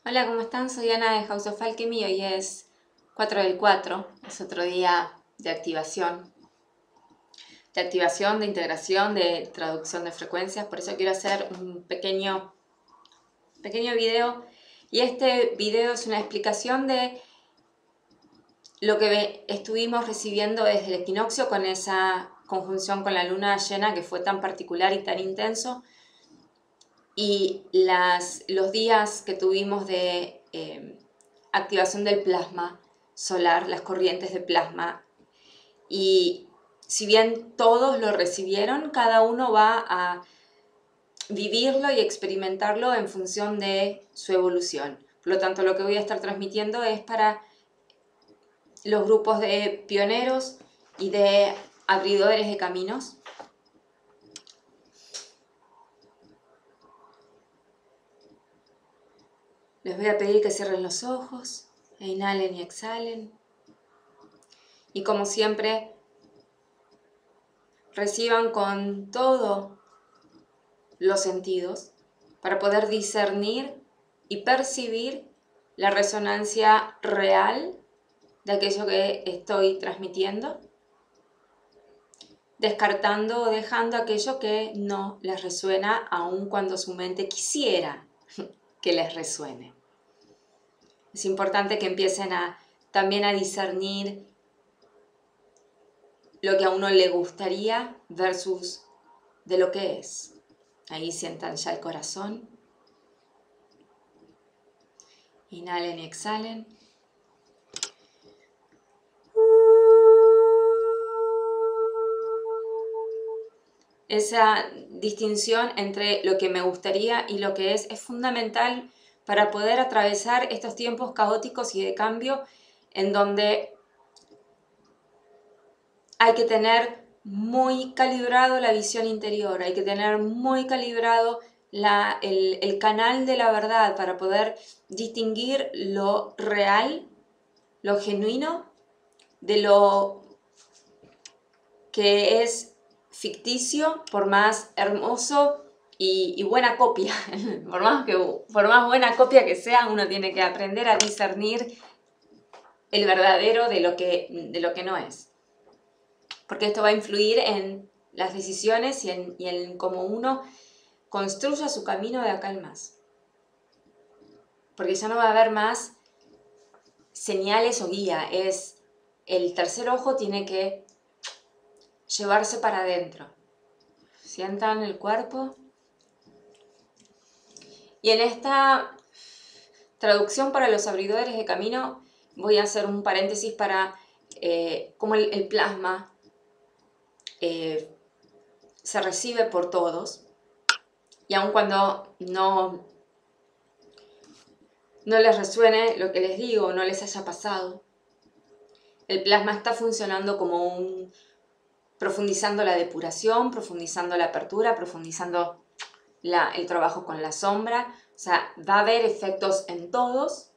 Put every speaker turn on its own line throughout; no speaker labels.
Hola, ¿cómo están? Soy Ana de House of Alchemy. Hoy es 4 del 4, es otro día de integración, de traducción de frecuencias. Por eso quiero hacer un pequeño video. Y este video es una explicación de lo que estuvimos recibiendo desde el equinoccio con esa conjunción con la luna llena que fue tan particular y tan intenso. Y los días que tuvimos de activación del plasma solar, las corrientes de plasma. Y si bien todos lo recibieron, cada uno va a vivirlo y experimentarlo en función de su evolución. Por lo tanto, lo que voy a estar transmitiendo es para los grupos de pioneros y de abridores de caminos. Les voy a pedir que cierren los ojos, e inhalen y exhalen. Y como siempre, reciban con todos los sentidos para poder discernir y percibir la resonancia real de aquello que estoy transmitiendo, descartando o dejando aquello que no les resuena, aun cuando su mente quisiera que les resuene. Es importante que empiecen también a discernir lo que a uno le gustaría versus de lo que es. Ahí sientan ya el corazón. Inhalen y exhalen. Esa distinción entre lo que me gustaría y lo que es fundamental para poder atravesar estos tiempos caóticos y de cambio en donde hay que tener muy calibrado la visión interior, hay que tener muy calibrado el canal de la verdad para poder distinguir lo real, lo genuino, de lo que es ficticio, por más hermoso y buena copia. por más buena copia que sea, uno tiene que aprender a discernir el verdadero de lo que no es. Porque esto va a influir en las decisiones y en cómo uno construya su camino de acá en más. Porque ya no va a haber más señales o guía. El tercer ojo tiene que llevarse para adentro. Sientan el cuerpo. Y en esta traducción para los abridores de camino voy a hacer un paréntesis para cómo el plasma se recibe por todos. Y aun cuando no les resuene lo que les digo, no les haya pasado, el plasma está funcionando como profundizando la depuración, profundizando la apertura, profundizando el trabajo con la sombra. O sea, va a haber efectos en todos,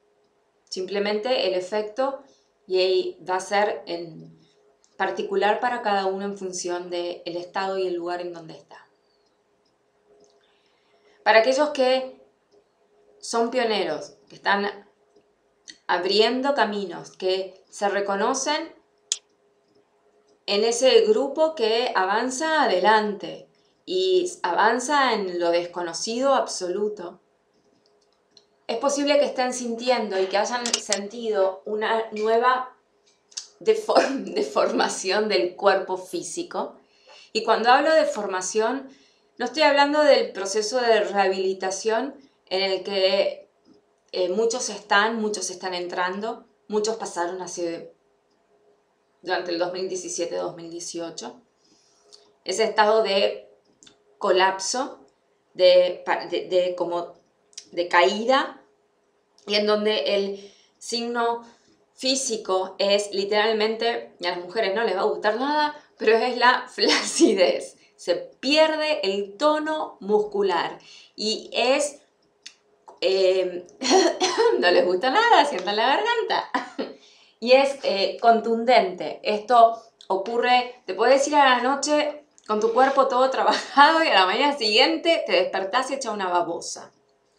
simplemente el efecto y va a ser en particular para cada uno en función del estado y el lugar en donde está. Para aquellos que son pioneros, que están abriendo caminos, que se reconocen en ese grupo que avanza adelante y avanza en lo desconocido absoluto. Es posible que estén sintiendo y que hayan sentido una nueva deformación del cuerpo físico. Y cuando hablo de formación, no estoy hablando del proceso de rehabilitación en el que muchos están entrando, muchos pasaron durante el 2017-2018, ese estado de colapso, de caída, y en donde el signo físico es literalmente, y a las mujeres no les va a gustar nada, pero es la flacidez. Se pierde el tono muscular y es... no les gusta nada, sientan la garganta. Y es contundente. Esto ocurre, te puedes ir a la noche con tu cuerpo todo trabajado y a la mañana siguiente te despertás hecha una babosa.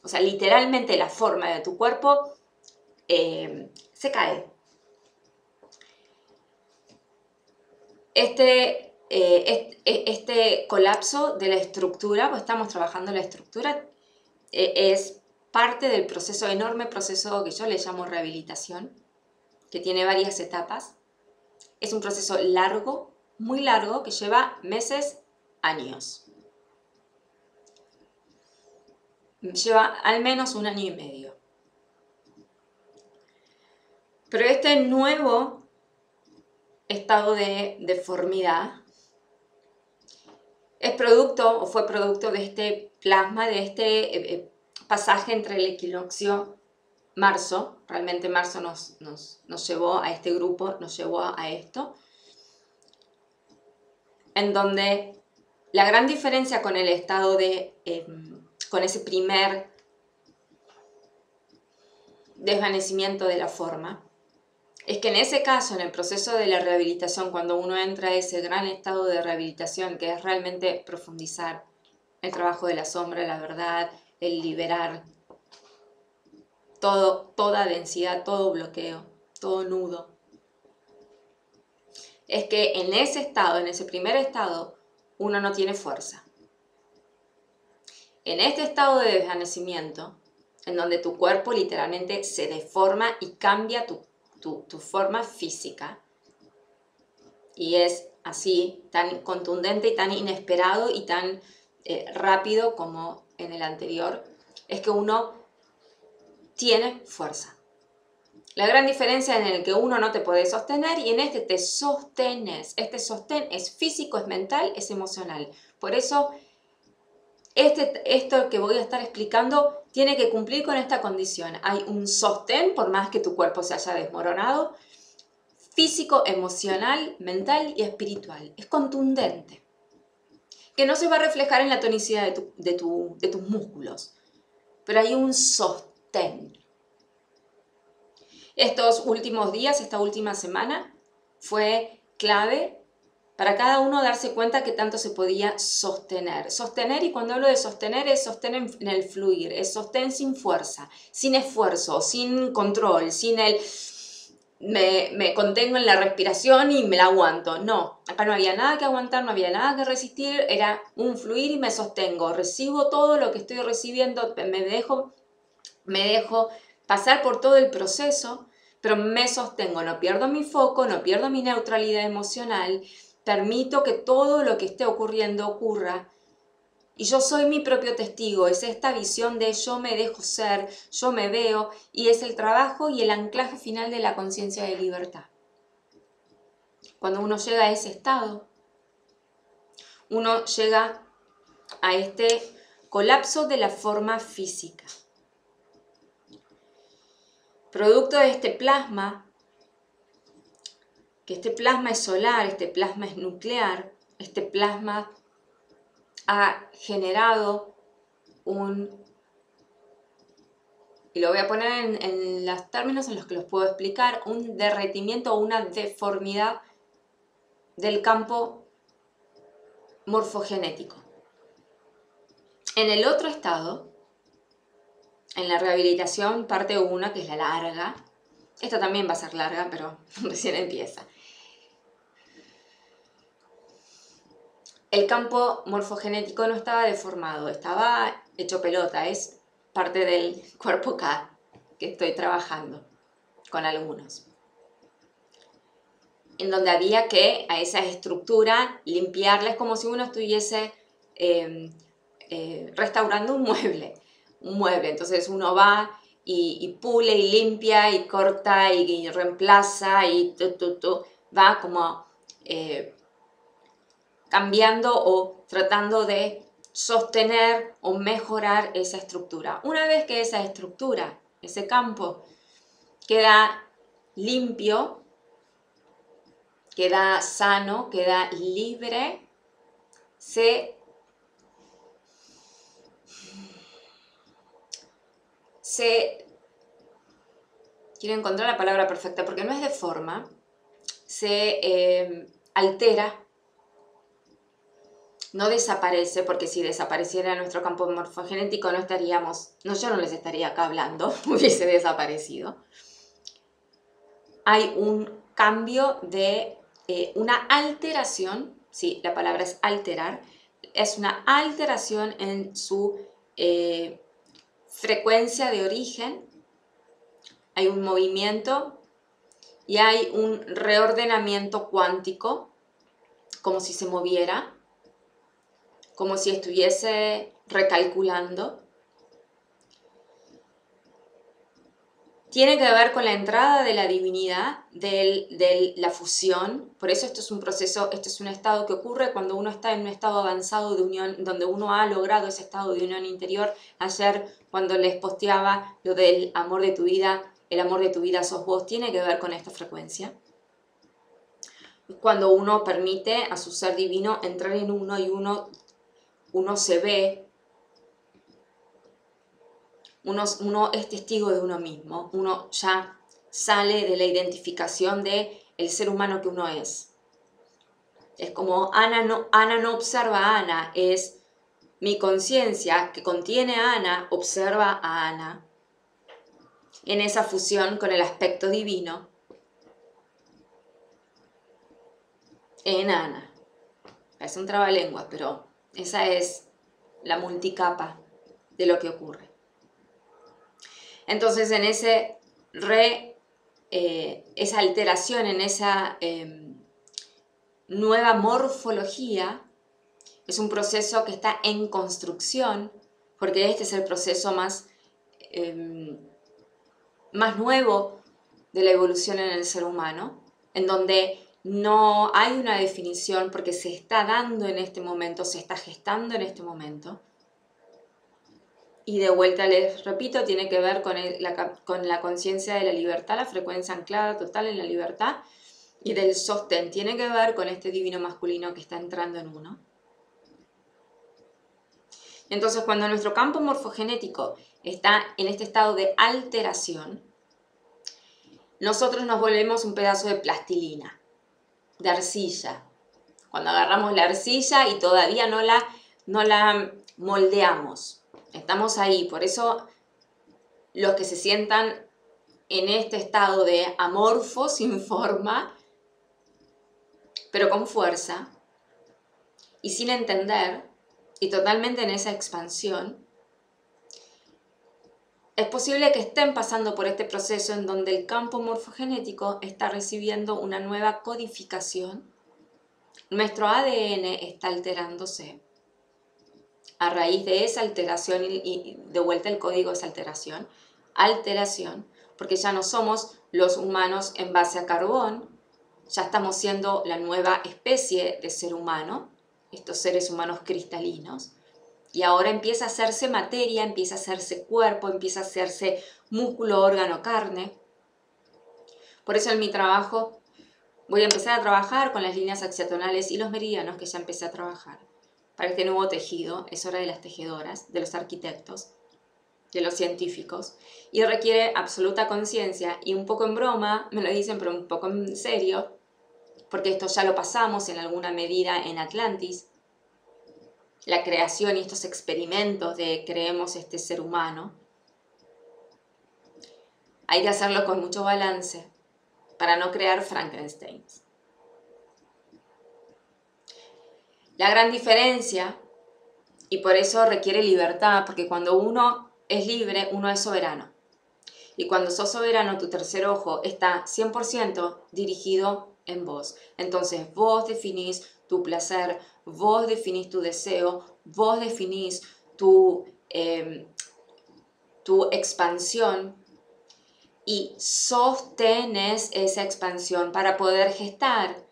O sea, literalmente la forma de tu cuerpo se cae. Este colapso de la estructura, pues estamos trabajando la estructura, es parte del proceso, enorme proceso que yo le llamo rehabilitación, que tiene varias etapas. Es un proceso largo, muy largo, que lleva meses, años. Lleva al menos 1 año y medio. Pero este nuevo estado de deformidad es producto o fue producto de este plasma, de este pasaje entre el equinoccio marzo. Realmente marzo nos llevó a este grupo, nos llevó a esto, en donde la gran diferencia con el estado de, con ese primer desvanecimiento de la forma, es que en ese caso, en el proceso de la rehabilitación, cuando uno entra a ese gran estado de rehabilitación, que es realmente profundizar el trabajo de la sombra, la verdad, el liberar toda densidad, todo bloqueo, todo nudo, es que en ese estado, en ese primer estado, uno no tiene fuerza. En este estado de desvanecimiento, en donde tu cuerpo literalmente se deforma y cambia tu forma física, y es así, tan contundente y tan inesperado y tan rápido como en el anterior, es que uno tiene fuerza. La gran diferencia en el que uno no te puede sostener y en este te sostenes. Este sostén es físico, es mental, es emocional. Por eso esto que voy a estar explicando tiene que cumplir con esta condición. Hay un sostén, por más que tu cuerpo se haya desmoronado, físico, emocional, mental y espiritual. Es contundente. Que no se va a reflejar en la tonicidad de tus músculos. Pero hay un sostén. Estos últimos días, esta última semana, fue clave para cada uno darse cuenta que tanto se podía sostener. Sostener, y cuando hablo de sostener, es sostén en el fluir, es sostén sin fuerza, sin esfuerzo, sin control, sin el me contengo en la respiración y me la aguanto. No, acá no había nada que aguantar, no había nada que resistir, era un fluir y me sostengo. Recibo todo lo que estoy recibiendo, me dejo pasar por todo el proceso, pero me sostengo, no pierdo mi foco, no pierdo mi neutralidad emocional, permito que todo lo que esté ocurriendo ocurra. Y yo soy mi propio testigo, es esta visión de yo me dejo ser, yo me veo, y es el trabajo y el anclaje final de la conciencia de libertad. Cuando uno llega a ese estado, uno llega a este colapso de la forma física. Producto de este plasma, que este plasma es solar, este plasma es nuclear, este plasma ha generado y lo voy a poner en los términos en los que los puedo explicar, un derretimiento o una deformidad del campo morfogenético. En el otro estado, en la rehabilitación parte 1, que es la larga, esta también va a ser larga, pero recién empieza. El campo morfogenético no estaba deformado, estaba hecho pelota, es parte del cuerpo K que estoy trabajando con algunos. En donde había que a esa estructura limpiarla, es como si uno estuviese restaurando un mueble. Entonces uno va y pule y limpia y corta y reemplaza y va como cambiando o tratando de sostener o mejorar esa estructura. Una vez que esa estructura, ese campo, queda limpio, queda sano, queda libre, quiero encontrar la palabra perfecta porque no es de forma, se altera no desaparece, porque si desapareciera nuestro campo morfogenético no estaríamos, no, yo no les estaría acá hablando, hubiese desaparecido. Hay un cambio de una alteración, sí, la palabra es alterar, es una alteración en su frecuencia de origen, hay un movimiento y hay un reordenamiento cuántico, como si se moviera, como si estuviese recalculando. Tiene que ver con la entrada de la divinidad, de la fusión. Por eso esto es un proceso, este es un estado que ocurre cuando uno está en un estado avanzado de unión, donde uno ha logrado ese estado de unión interior. Ayer, cuando les posteaba lo del amor de tu vida, el amor de tu vida sos vos, tiene que ver con esta frecuencia. Cuando uno permite a su ser divino entrar en uno y uno se ve, uno es testigo de uno mismo, uno ya sale de la identificación de el ser humano que uno es. Es como Ana no observa a Ana, es mi conciencia que contiene a Ana, observa a Ana en esa fusión con el aspecto divino en Ana. Es un trabalengua, pero esa es la multicapa de lo que ocurre. Entonces, en esa alteración, en esa nueva morfología, es un proceso que está en construcción, porque este es el proceso más nuevo de la evolución en el ser humano, en donde no hay una definición porque se está dando en este momento, se está gestando en este momento. Y de vuelta les repito, tiene que ver con la conciencia de la libertad, la frecuencia anclada total en la libertad y del sostén. Tiene que ver con este divino masculino que está entrando en uno. Entonces, cuando nuestro campo morfogenético está en este estado de alteración, nosotros nos volvemos un pedazo de plastilina, de arcilla. Cuando agarramos la arcilla y todavía no la moldeamos. Estamos ahí, por eso los que se sientan en este estado de amorfo, sin forma, pero con fuerza y sin entender, y totalmente en esa expansión, es posible que estén pasando por este proceso en donde el campo morfogenético está recibiendo una nueva codificación. Nuestro ADN está alterándose. A raíz de esa alteración, y de vuelta el código es alteración, porque ya no somos los humanos en base a carbón, ya estamos siendo la nueva especie de ser humano, estos seres humanos cristalinos, y ahora empieza a hacerse materia, empieza a hacerse cuerpo, empieza a hacerse músculo, órgano, carne. Por eso en mi trabajo voy a empezar a trabajar con las líneas axiatonales y los meridianos que ya empecé a trabajar. Para este nuevo tejido, es hora de las tejedoras, de los arquitectos, de los científicos, y requiere absoluta conciencia, y un poco en broma, me lo dicen, pero un poco en serio, porque esto ya lo pasamos en alguna medida en Atlantis, la creación y estos experimentos de creemos este ser humano. Hay que hacerlo con mucho balance para no crear Frankensteins. La gran diferencia, y por eso requiere libertad, porque cuando uno es libre, uno es soberano. Y cuando sos soberano, tu tercer ojo está 100% dirigido en vos. Entonces vos definís tu placer, vos definís tu deseo, vos definís tu expansión y sostenés esa expansión para poder gestar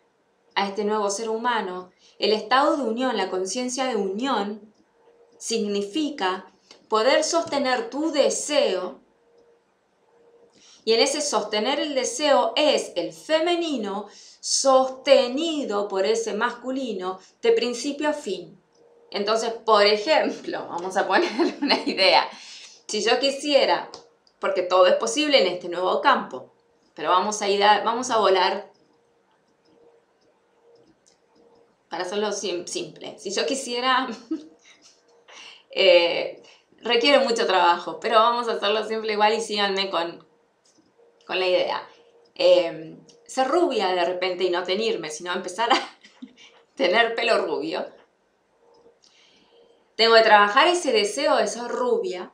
a este nuevo ser humano. El estado de unión, la conciencia de unión, significa poder sostener tu deseo, y en ese sostener el deseo es el femenino sostenido por ese masculino de principio a fin. Entonces, por ejemplo, vamos a poner una idea. Si yo quisiera, porque todo es posible en este nuevo campo, pero vamos a volar para hacerlo simple. Si yo quisiera, requiere mucho trabajo, pero vamos a hacerlo simple igual y síganme con la idea. Ser rubia de repente y no teñirme, sino empezar a tener pelo rubio. Tengo que trabajar ese deseo de ser rubia,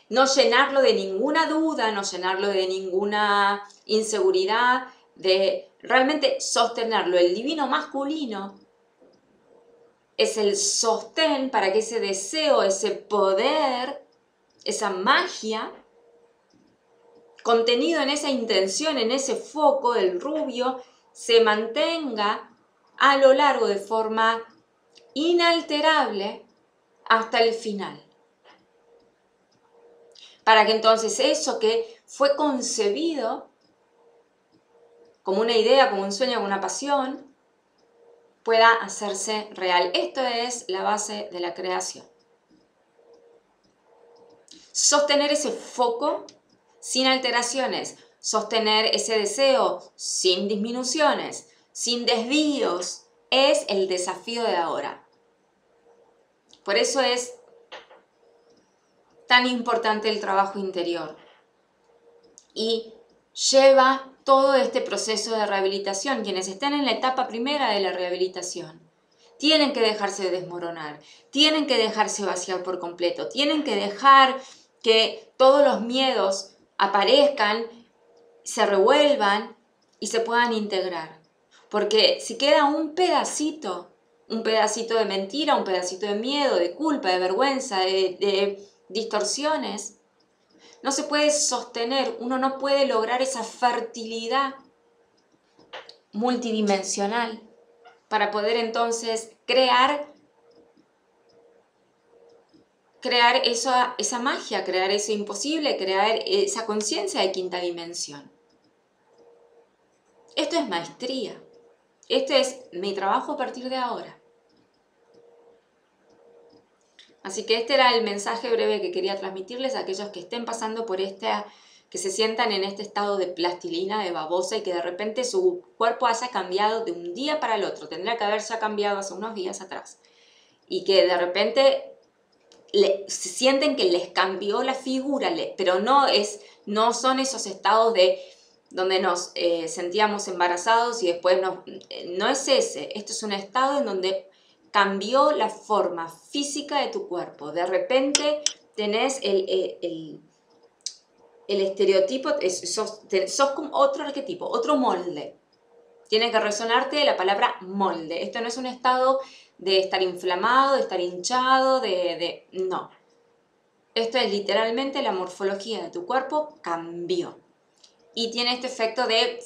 no llenarlo de ninguna duda, no llenarlo de ninguna inseguridad, de realmente sostenerlo. El divino masculino es el sostén para que ese deseo, ese poder, esa magia, contenido en esa intención, en ese foco del rubio, se mantenga a lo largo de forma inalterable hasta el final. Para que entonces eso que fue concebido como una idea, como un sueño, como una pasión, pueda hacerse real. Esto es la base de la creación. Sostener ese foco sin alteraciones, sostener ese deseo sin disminuciones, sin desvíos, es el desafío de ahora. Por eso es tan importante el trabajo interior y lleva todo este proceso de rehabilitación. Quienes estén en la etapa primera de la rehabilitación tienen que dejarse desmoronar, tienen que dejarse vaciar por completo, tienen que dejar que todos los miedos aparezcan, se revuelvan y se puedan integrar. Porque si queda un pedacito de mentira, un pedacito de miedo, de culpa, de vergüenza, de distorsiones, no se puede sostener, uno no puede lograr esa fertilidad multidimensional para poder entonces crear esa magia, crear eso imposible, crear esa conciencia de quinta dimensión. Esto es maestría. Este es mi trabajo a partir de ahora. Así que este era el mensaje breve que quería transmitirles a aquellos que estén pasando por que se sientan en este estado de plastilina, de babosa y que de repente su cuerpo haya cambiado de un día para el otro. Tendría que haber ya cambiado hace unos días atrás. Y que de repente se sienten que les cambió la figura, pero no son esos estados donde nos sentíamos embarazados y después no es ese. Esto es un estado en donde cambió la forma física de tu cuerpo. De repente tenés el estereotipo, sos como otro arquetipo, otro molde. Tiene que resonarte la palabra molde. Esto no es un estado de estar inflamado, de estar hinchado, no. Esto es literalmente la morfología de tu cuerpo cambió. Y tiene este efecto de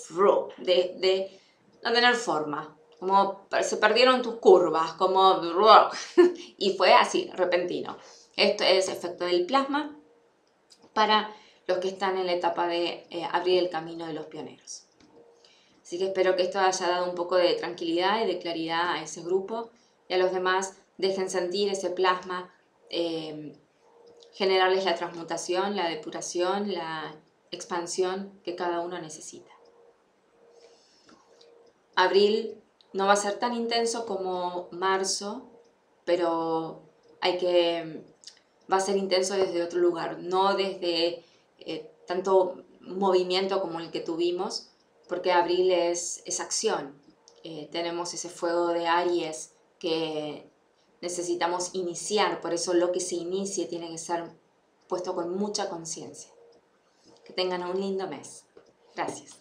no tener forma. Como se perdieron tus curvas, como y fue así, repentino. Esto es efecto del plasma para los que están en la etapa de abrir el camino de los pioneros. Así que espero que esto haya dado un poco de tranquilidad y de claridad a ese grupo y a los demás dejen sentir ese plasma, generarles la transmutación, la depuración, la expansión que cada uno necesita. Abril no va a ser tan intenso como marzo, pero va a ser intenso desde otro lugar, no desde tanto movimiento como el que tuvimos, porque abril es acción. Tenemos ese fuego de Aries que necesitamos iniciar, por eso lo que se inicie tiene que ser puesto con mucha conciencia. Que tengan un lindo mes. Gracias.